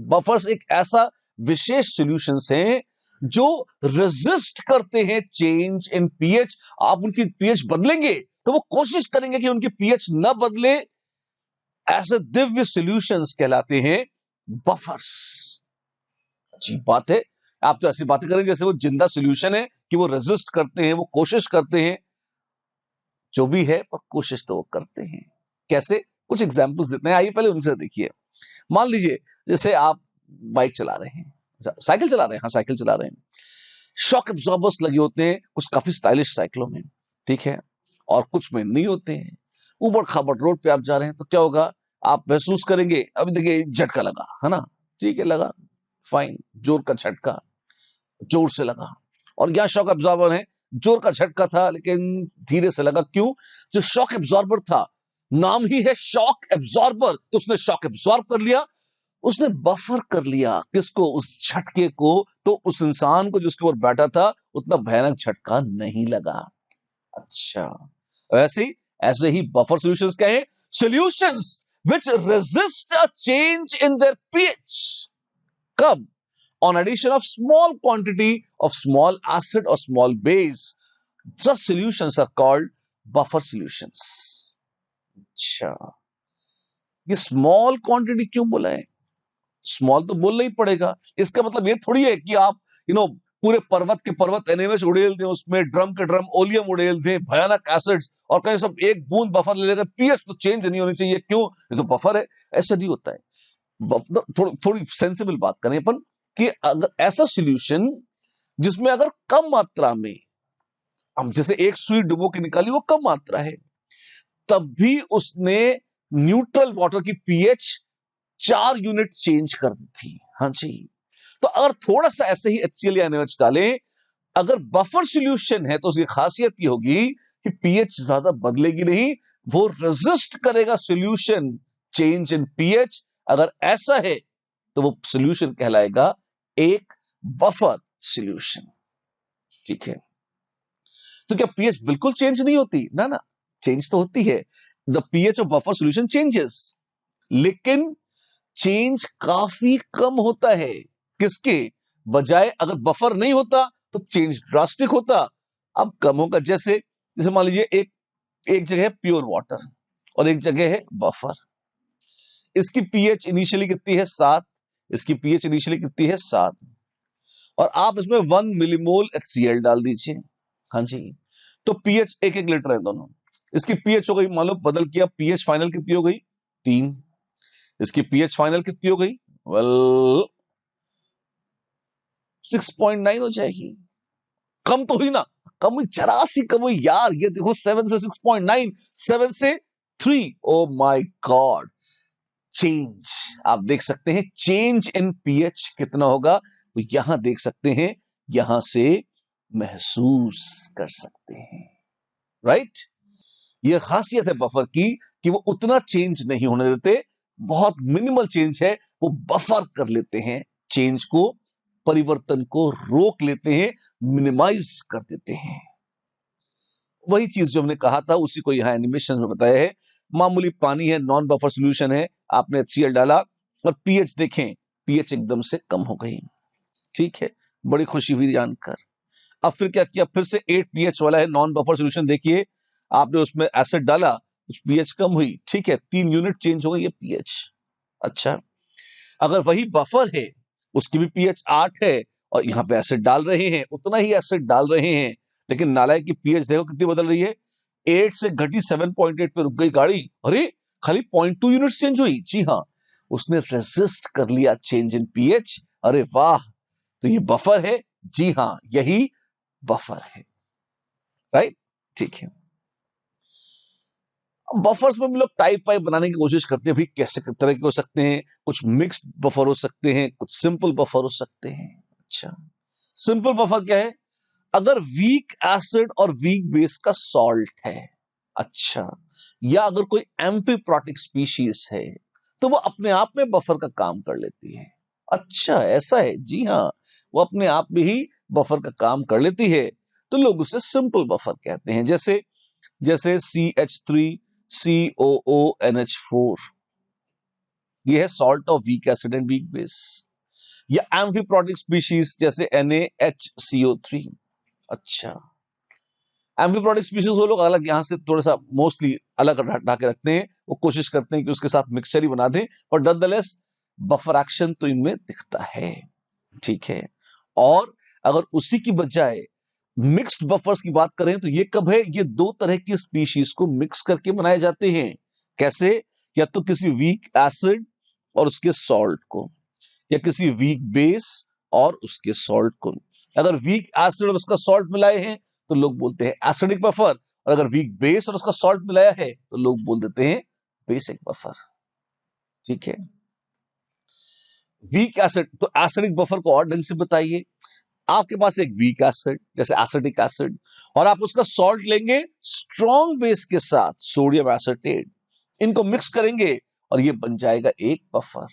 Buffers एक ऐसा विशेष solutions हैं जो रेजिस्ट करते हैं चेंज इन पीएच। आप उनकी पीएच बदलेंगे तो वो कोशिश करेंगे कि उनकी पीएच न बदले। ऐसे दिव्य सॉल्यूशंस कहलाते हैं बफर्स। अच्छी बात है, आप तो ऐसी बातें करें जैसे वो जिंदा सॉल्यूशन है कि वो रेजिस्ट करते हैं, वो कोशिश करते हैं। जो भी है पर कोशिश तो वो करते हैं। कैसे, कुछ एग्जांपल्स देते हैं, आइए पहले उनसे देखिए। मान लीजिए जैसे आप बाइक चला रहे हैं, साइकिल चला रहे हैं, हाँ साइकिल चला रहे हैं, शॉक एब्जॉर्बर्स लगे होते हैं कुछ काफी स्टाइलिश साइकिलों में, ठीक है, और कुछ में नहीं होते हैं। ऊबड़ खाबड़ रोड पे आप जा रहे हैं तो क्या होगा, आप महसूस करेंगे, अभी देखिए झटका लगा है ना, ठीक है लगा, फाइन, जोर का झटका, जोर से लगा। और यहां शॉक एब्जॉर्बर है, जोर का झटका था लेकिन धीरे से लगा। क्यों? जो शॉक एब्जॉर्बर था, नाम ही है शॉक एब्जॉर्बर, तो उसने शॉक एब्जॉर्ब कर लिया, उसने बफर कर लिया किसको, उस झटके को। तो उस इंसान को जिसके ऊपर बैठा था उतना भयानक झटका नहीं लगा। अच्छा, ऐसे ही बफर सॉल्यूशंस क्या है? Solutions which resist a change in their pH. कब? On addition of small quantity of small acid or small base. Such solutions are called buffer solutions. अच्छा, ये स्मॉल क्वांटिटी क्यों बोला है? स्मॉल तो बोलना ही पड़ेगा। इसका मतलब ये थोड़ी है कि आप पूरे पर्वत के पर्वत एनएमएच उड़ेल दें, उसमें ड्रम के ड्रम ओलियम उड़ेल दें, भयानक एसिड्स, और कहीं सब एक बूंद बफर ले लेकर, पीएच तो चेंज नहीं होनी चाहिए, क्यों? ये तो बफर है। ऐसा नहीं होता है। थोड़ी सेंसिबल बात करें अपन कि अगर ऐसा सॉल्यूशन जिसमें अगर कम मात्रा में, हम जैसे एक सुई डुबो के निकाली, वो कम मात्रा है, तब भी उसने न्यूट्रल वाटर की पीएच 4 यूनिट चेंज कर दी थी। हाँ जी, तो अगर थोड़ा सा ऐसे ही HCl या NaOH डालें, अगर बफर सॉल्यूशन है तो उसकी खासियत ये होगी कि पीएच ज्यादा बदलेगी नहीं, वो रेजिस्ट करेगा सॉल्यूशन चेंज इन पीएच। अगर ऐसा है तो वो सॉल्यूशन कहलाएगा एक बफर सॉल्यूशन। ठीक है, तो क्या पीएच बिल्कुल चेंज नहीं होती? ना ना, चेंज तो होती है। The pH of buffer solution changes, लेकिन चेंज काफी कम होता है। किसके बजाय? अगर बफर नहीं होता तो चेंज ड्रास्टिक होता, अब कम होगा। जैसे मान लीजिए एक जगह है प्योर वाटर और एक जगह है बफर। इसकी पीएच इनिशियली कितनी है? 7। इसकी पीएच इनिशियली कितनी है? 7। और आप इसमें 1 मिलीमोल HCl डाल दीजिए। हाँ जी, तो पीएच 1-1 लीटर है दोनों। इसकी पीएच हो गई, मान लो बदल किया, पीएच फाइनल कितनी हो गई? 3। इसकी पीएच फाइनल कितनी हो गई? वेल 6.9 हो जाएगी। कम तो हुई ना, कम हुई, 84 कम हुई यार। ये देखो 7 से 6.9, 7 से 3। ओ माय गॉड, चेंज आप देख सकते हैं, चेंज इन पीएच कितना होगा तो यहां देख सकते हैं, यहां से महसूस कर सकते हैं। राइट, यह खासियत है बफर की कि वो उतना चेंज नहीं होने देते, बहुत मिनिमल चेंज है, वो बफर कर लेते हैं, चेंज को, परिवर्तन को रोक लेते हैं, मिनिमाइज कर देते हैं। वही चीज जो हमने कहा था उसी को यहां एनिमेशन में बताया है। मामूली पानी है, नॉन बफर सॉल्यूशन है, आपने HCl डाला और पीएच देखें, पीएच एकदम से कम हो गई। ठीक है, बड़ी खुशी हुई जानकर। अब फिर क्या किया, फिर से 8 पीएच वाला है नॉन बफर सॉल्यूशन, देखिए आपने उसमें एसिड डाला, कुछ पीएच कम हुई, ठीक है, 3 यूनिट चेंज हो गई ये पीएच। अच्छा, अगर वही बफर है, उसकी भी पीएच 8 है और यहां पे एसिड डाल रहे हैं, उतना ही एसिड डाल रहे हैं, लेकिन नालायक की पीएच देखो कितनी बदल रही है, 8 से घटी 7.8 पे रुक गई गाड़ी। अरे खाली 0.2 यूनिट चेंज हुई। जी हाँ, उसने रेजिस्ट कर लिया चेंज इन पीएच। अरे वाह, तो ये बफर है। जी हाँ, यही बफर है। राइट, ठीक है। बफर्स में भी लोग टाइप वाइप बनाने की कोशिश करते हैं, भाई कैसे तरह के हो सकते हैं, कुछ मिक्स्ड बफर हो सकते हैं, कुछ सिंपल बफर हो सकते हैं। अच्छा, सिंपल बफर क्या है? अगर वीक एसिड और वीक बेस का सॉल्ट है, अच्छा, या अगर कोई एम्फीप्रोटिक स्पीशीज है, तो वो अपने आप में बफर का काम कर लेती है। अच्छा, ऐसा है? जी हाँ, वो अपने आप में ही बफर का काम कर लेती है, तो लोग उसे सिंपल बफर कहते हैं। जैसे जैसे CH3COONH4, ये है salt of weak acid and weak base. या एम्फीप्रोटिक स्पीशीज जैसे NaHCO3। अच्छा, एम्फीप्रोटिक स्पीशीज वो लोग अलग यहां से थोड़ा सा मोस्टली अलग हटा के रखते हैं, वो कोशिश करते हैं कि उसके साथ मिक्सचर ही बना दें, पर नॉनदलेस बफर एक्शन तो इनमें दिखता है। ठीक है, और अगर उसी की बजाय मिक्स्ड बफर्स की बात करें तो ये कब है, ये दो तरह की स्पीशीज को मिक्स करके बनाए जाते हैं। कैसे? या तो किसी वीक एसिड और उसके सॉल्ट को, या किसी वीक बेस और उसके सॉल्ट को। अगर वीक एसिड और उसका सॉल्ट मिलाए हैं तो लोग बोलते हैं एसिडिक बफर, और अगर वीक बेस और उसका सॉल्ट मिलाया है तो लोग बोल देते हैं बेसिक बफर। ठीक है, वीक एसिड तो एसिडिक बफर को और ढंग से बताइए। आपके पास एक वीक एसिड जैसे एसिटिक एसिड, और आप उसका सॉल्ट लेंगे स्ट्रॉन्ग बेस के साथ सोडियम एसिटेट, इनको मिक्स करेंगे और ये बन जाएगा एक बफर।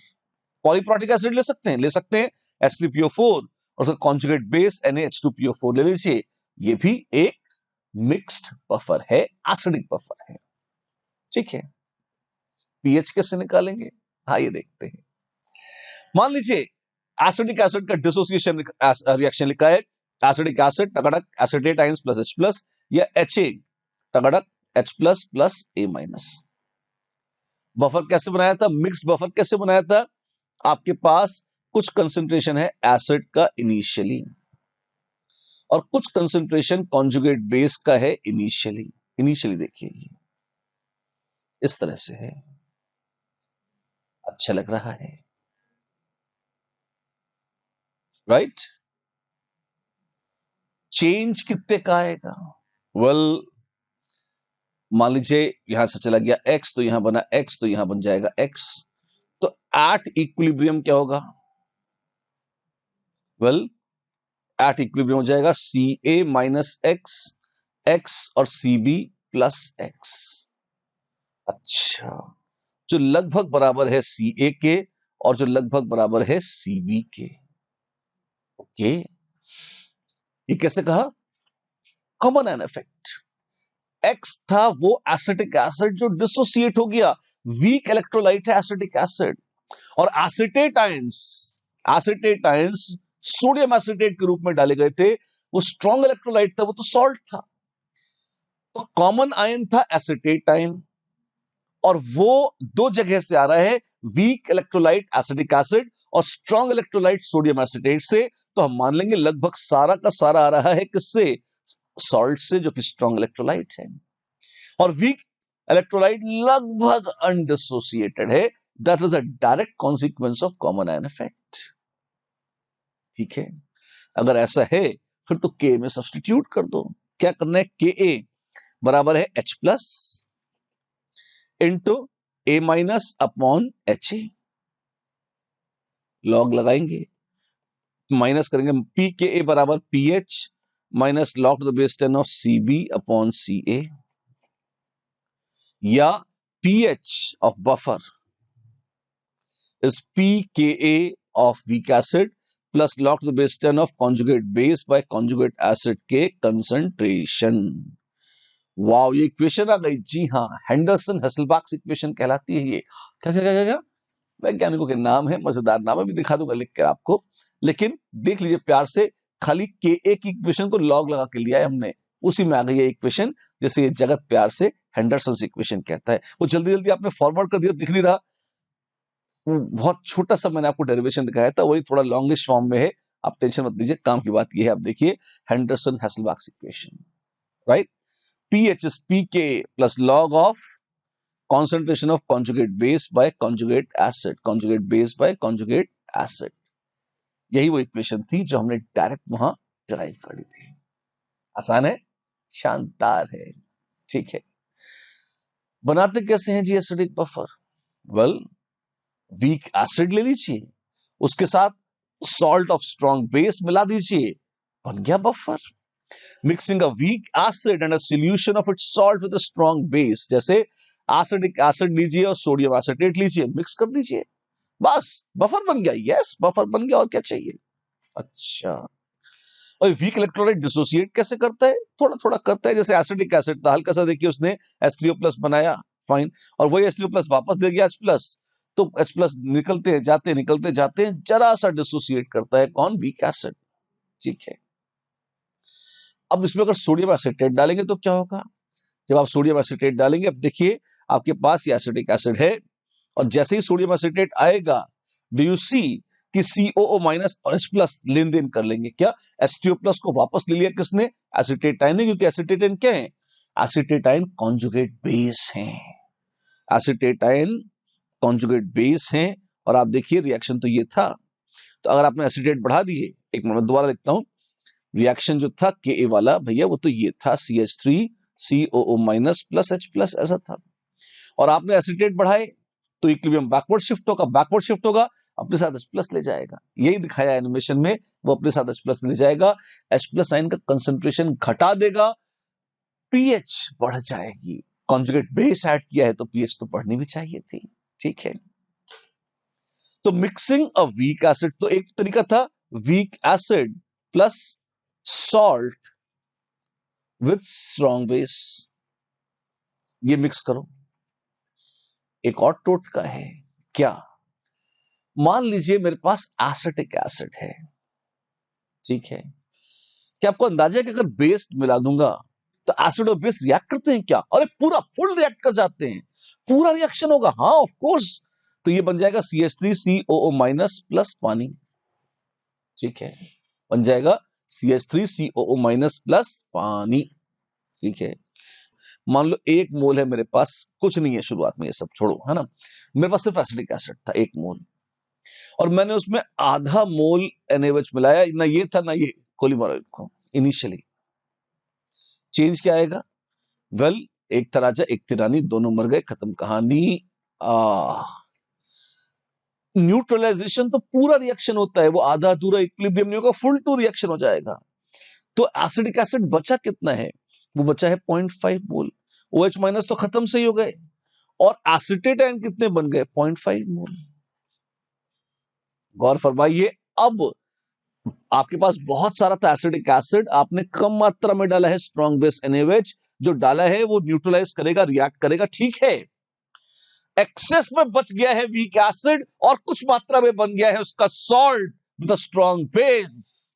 पॉलीप्रोटिक एसिड ले सकते हैं, H3PO4 और उसका कॉन्जुगेट बेस NaH2PO4 ले लीजिए, ये भी एक मिक्स्ड बफर है, एसिडिक बफर है। ठीक है, पीएच कैसे निकालेंगे? हाँ, ये देखते हैं। मान लीजिए एसिडिक एसिड का डिसोसिएशन रिएक्शन लिखा है, एसिडिक एसिड टकड़क acetate ions plus H plus, या HA टकड़क H plus plus A-। Buffer कैसे बनाया था, मिक्स्ड बफर कैसे बनाया था? आपके पास कुछ कंसंट्रेशन है एसिड का इनिशियली, और कुछ कंसंट्रेशन कॉन्जुगेट बेस का है इनिशियली। इनिशियली देखिए ये इस तरह से है, अच्छा लग रहा है, राइट? चेंज कितने का आएगा? वेल, मान लीजिए यहां से चला गया X तो यहां बना X, तो यहां बन जाएगा X, तो एट इक्विलिब्रियम क्या होगा? वेल, एट इक्विलिब्रियम हो जाएगा CA माइनस X, X और CB प्लस X। अच्छा, जो लगभग बराबर है CA के और जो लगभग बराबर है CB के। ओके, ये कैसे कहा? Common an effect. X था वो एसिटिक एसिड जो डिसोसिएट हो गया, वीक इलेक्ट्रोलाइट है एसिटिक एसिड, और एसिटेट आयंस सोडियम एसिटेट के रूप में डाले गए थे, वो स्ट्रॉन्ग इलेक्ट्रोलाइट था, वो तो सॉल्ट था। तो कॉमन आयन था एसिटेट आयन, और वो दो जगह से आ रहा है, वीक इलेक्ट्रोलाइट एसिटिक एसिड और स्ट्रॉन्ग इलेक्ट्रोलाइट सोडियम एसिटेट से। तो हम मान लेंगे लगभग सारा का सारा आ रहा है किससे? सॉल्ट से, जो कि स्ट्रॉन्ग इलेक्ट्रोलाइट है, और वीक इलेक्ट्रोलाइट लगभग अनडिसोसिएटेड है। That was a direct consequence of common ion effect. ठीक है, अगर ऐसा है फिर तो के में सब्स्टिट्यूट कर दो। क्या करना है? के बराबर है H plus into A minus upon HA, log लगाएंगे, माइनस करेंगे, पी के ए बराबर PH minus log to the base 10 of CB upon CA, या pH of buffer is pKa of weak acid plus log to the base 10 of conjugate base by conjugate acid के concentration। Wow, ये equation आ गई। जी हाँ, Henderson Hasselbalch equation कहलाती है ये। क्या क्या क्या क्या वैज्ञानिकों के नाम है, मजेदार नाम है, भी दिखा दूंगा लिख कर आपको, लेकिन देख लीजिए प्यार से। खाली के की इक्वेशन को लॉग लगा के लिया है हमने, उसी में आ गई है इक्वेशन, जैसे ये जगत प्यार से हेंडरसन इक्वेशन कहता है। वो जल्दी जल्दी आपने फॉरवर्ड कर दिया, दिख नहीं रहा, वो बहुत छोटा सा मैंने आपको डेरिवेशन दिखाया था, वही थोड़ा लॉन्गिश फॉर्म में है। आप टेंशन मत लीजिए, काम की बात ये है। आप देखिए Henderson Hasselbalch equation, right? pH is pK plus log of concentration of conjugate base by conjugate acid, conjugate base by conjugate acid। यही वो इक्वेशन थी जो हमने डायरेक्ट वहां डिराइव कर ली थी। आसान है, शानदार है। ठीक है, बनाते कैसे हैं जी acidic buffer? Well, weak acid ले लीजिए, उसके साथ सॉल्ट ऑफ स्ट्रॉन्ग बेस मिला दीजिए, बन गया buffer. Mixing a weak acid and a solution of its salt with a strong base, जैसे एसिडिक एसिड लीजिए और सोडियम एसिटेट लीजिए, मिक्स कर दीजिए, बस बफर बन गया। यस, बफर बन गया, और क्या चाहिए? अच्छा, और वीक इलेक्ट्रोलाइट डिसोसिएट कैसे करता है? थोड़ा थोड़ा करता है, जैसे एसिडिक एसिड था, हल्का सा देखिए उसने H3O+ बनाया, फाइन, और वही H3O+ वापस दे गया H+, तो H+ निकलते जाते हैं, जरा सा डिसोसिएट करता है कौन? Weak acid. ठीक है, अब इसमें अगर सोडियम एसीटेट डालेंगे तो क्या होगा? जब आप सोडियम एसीटेट डालेंगे, अब देखिए आपके पास ये एसिटिक एसिड है, और जैसे ही सोडियम एसीटेट आएगा, डू यू सी कि COO- और H+ लेन देन कर लेंगे। क्या? H2O+ को वापस ले लिया किसने? एसिटेटाइन ने, क्योंकि एसिटेटाइन क्या है? एसिटेटाइन कॉन्जुगेट बेस है। एसिटेटाइन कॉन्जुगेट बेस है, और आप देखिए रिएक्शन तो ये था। तो अगर आपने एसिटेट बढ़ा दिए, एक मिनट दोबारा लिखता हूं, रिएक्शन जो था Ka वाला भैया, वो तो ये था CH3COO- प्लस H+, ऐसा था। और आपने एसिटेट बढ़ाए तो इक्विलिब्रियम बैकवर्ड शिफ्ट होगा, अपने साथ H+ ले जाएगा। यही दिखाया एनिमेशन में, वो अपने साथ H+ ले जाएगा, H+ आयन का कंसंट्रेशन घटा देगा, पीएच बढ़ जाएगी। कॉन्जुगेट बेस ऐड किया है तो पीएच तो बढ़नी भी चाहिए थी। ठीक है, तो मिक्सिंग अ वीक एसिड, तो एक तरीका था weak acid plus salt with strong base, ये मिक्स करो। एक और टोटका है, क्या? मान लीजिए मेरे पास एसिटिक एसिड है, ठीक है, क्या आपको अंदाजा है कि अगर बेस मिला दूंगा तो एसिड और बेस रिएक्ट करते हैं क्या? अरे पूरा फुल रिएक्ट कर जाते हैं, पूरा रिएक्शन होगा, हाँ ऑफ कोर्स। तो ये बन जाएगा CH3COO- प्लस पानी। ठीक है, बन जाएगा CH3COO- प्लस पानी। ठीक है, मान लो 1 मोल है मेरे पास, कुछ नहीं है शुरुआत में, ये सब छोड़ो, है ना, मेरे पास सिर्फ एसिटिक एसिड था 1 मोल, और मैंने उसमें आधा मोल NaOH मिलाया, ना ये था ना ये कोलिमर को। इनिशियली चेंज क्या आएगा? वेल, एक था राजा एक थी रानी, दोनों मर गए, खत्म कहानी। न्यूट्रलाइजेशन तो पूरा रिएक्शन होता है, वो आधा अधूरा इक्विलिब्रियम नहीं होगा, फुल टू रिएक्शन हो जाएगा। तो एसिडिक एसिड बचा कितना है? वो बचा है 0.5 मोल। OH- तो खत्म से ही हो गए, और एसिटेट आयन कितने बन गए? 0.5 मोल। गौर फरमाइए, अब आपके पास बहुत सारा था एसिडिक एसिड, आपने कम मात्रा में डाला है स्ट्रॉन्ग बेस NaOH, जो डाला है वो न्यूट्रलाइज करेगा, रिएक्ट करेगा, ठीक है। एक्सेस में बच गया है वीक एसिड, और कुछ मात्रा में बन गया है उसका सॉल्ट विद स्ट्रॉन्ग बेस।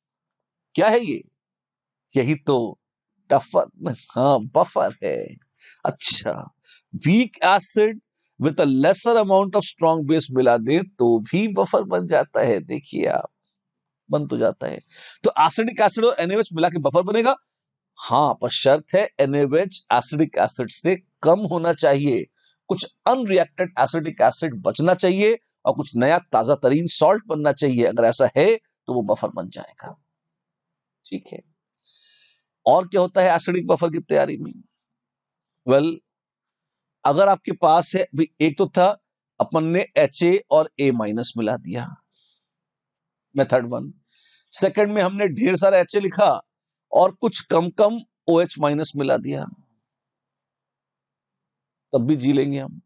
क्या है ये? यही तो टफर, हाँ बफर है। अच्छा, weak acid with a lesser amount of strong base मिला दे तो भी बफर बन जाता है। देखिए आप, बन तो जाता है। तो एसिडिक एसिड और NaOH मिला के बफर बनेगा, हाँ, पर शर्त है NaOH एसिडिक एसिड से कम होना चाहिए, कुछ अनरिएक्टेड एसिडिक एसिड बचना चाहिए, और कुछ नया ताजा तरीन सॉल्ट बनना चाहिए। अगर ऐसा है तो वो बफर बन जाएगा। ठीक है, और क्या होता है एसिडिक बफर की तैयारी में? वेल, अगर आपके पास है भी, एक तो था अपन ने Ha और A- मिला दिया, मेथड 1। सेकंड में हमने ढेर सारा Ha लिखा और कुछ कम कम OH- मिला दिया, तब भी जी लेंगे हम।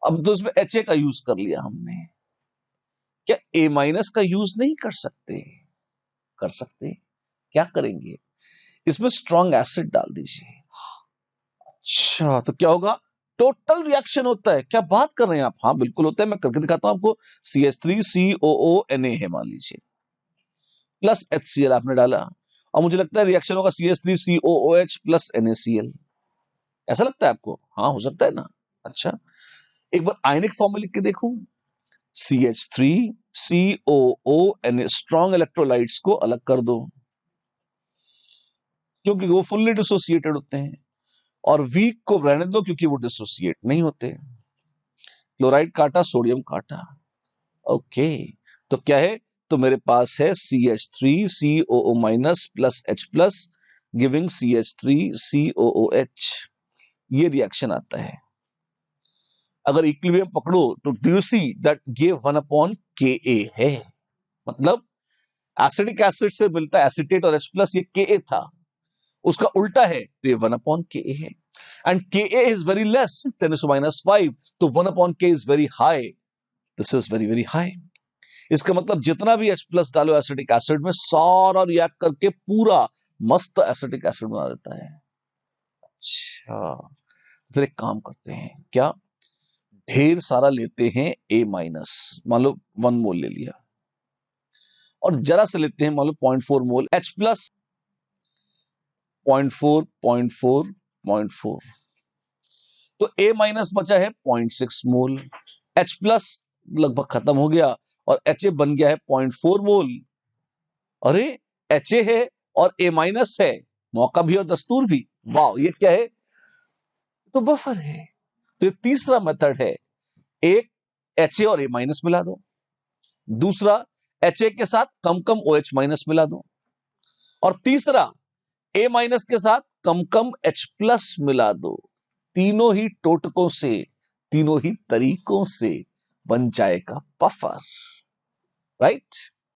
अब तो उसमें Ha का यूज कर लिया हमने, क्या A- का यूज नहीं कर सकते? कर सकते। क्या करेंगे? इसमें स्ट्रॉन्ग एसिड डाल दीजिए। अच्छा, तो क्या होगा? टोटल रिएक्शन होता है। क्या बात कर रहे हैं आप? हाँ बिल्कुल होता है, मैं करके दिखाता हूं आपको। CH3COO- है मान लीजिए, प्लस HCl आपने डाला, और मुझे लगता है रिएक्शन होगा CH3COOH प्लस NaCl। ऐसा लगता है आपको? हाँ हो सकता है ना। अच्छा, एक बार आयनिक फॉर्म में लिख के देखूं, CH3COO, स्ट्रॉन्ग इलेक्ट्रोलाइट्स को अलग कर दो, क्योंकि वो फुल्ली डिसोसिएटेड होते हैं, और वीक को रहने दो क्योंकि वो डिसोसिएट नहीं होते। क्लोराइड काटा, सोडियम काटा, ओके। तो क्या है? तो मेरे पास है CH3COO- plus H+ giving CH3COOH। ये रिएक्शन आता है। अगर इक्विलिब्रियम पकड़ो तो डू यू सी दैट ये 1/Ka है, मतलब एसिडिक एसिड से मिलता है एसिटेट और H+, ये Ka था, उसका उल्टा है तो ये 1/Ka है। And Ka is very less, 10⁻⁵, तो 1/K is very high, this is very very high. इसका मतलब जितना भी H+ डालो एसिटिक एसिड में, सारा रिएक्ट करके पूरा मस्त एसिटिक एसिड बना देता है। अच्छा, फिर एक काम करते हैं, क्या ढेर सारा लेते हैं ए माइनस, मान लो 1 मोल ले लिया, और जरा से लेते हैं मान लो 0.4 मोल H प्लस, 0.4 0.4 0.4, तो ए माइनस बचा है 0.6 मोल, H प्लस लगभग खत्म हो गया और HA बन गया है 0.4 मोल। अरे HA है और A माइनस है, मौका भी और दस्तूर भी, वाह ये क्या है, तो बफर है। तो ये तीसरा मेथड है, एक HA और A माइनस मिला दो, दूसरा HA के साथ कम कम OH माइनस मिला दो, और तीसरा A माइनस के साथ कम कम H प्लस मिला दो। तीनों ही टोटकों से, तीनों ही तरीकों से बन जाएगा बफर, राइट।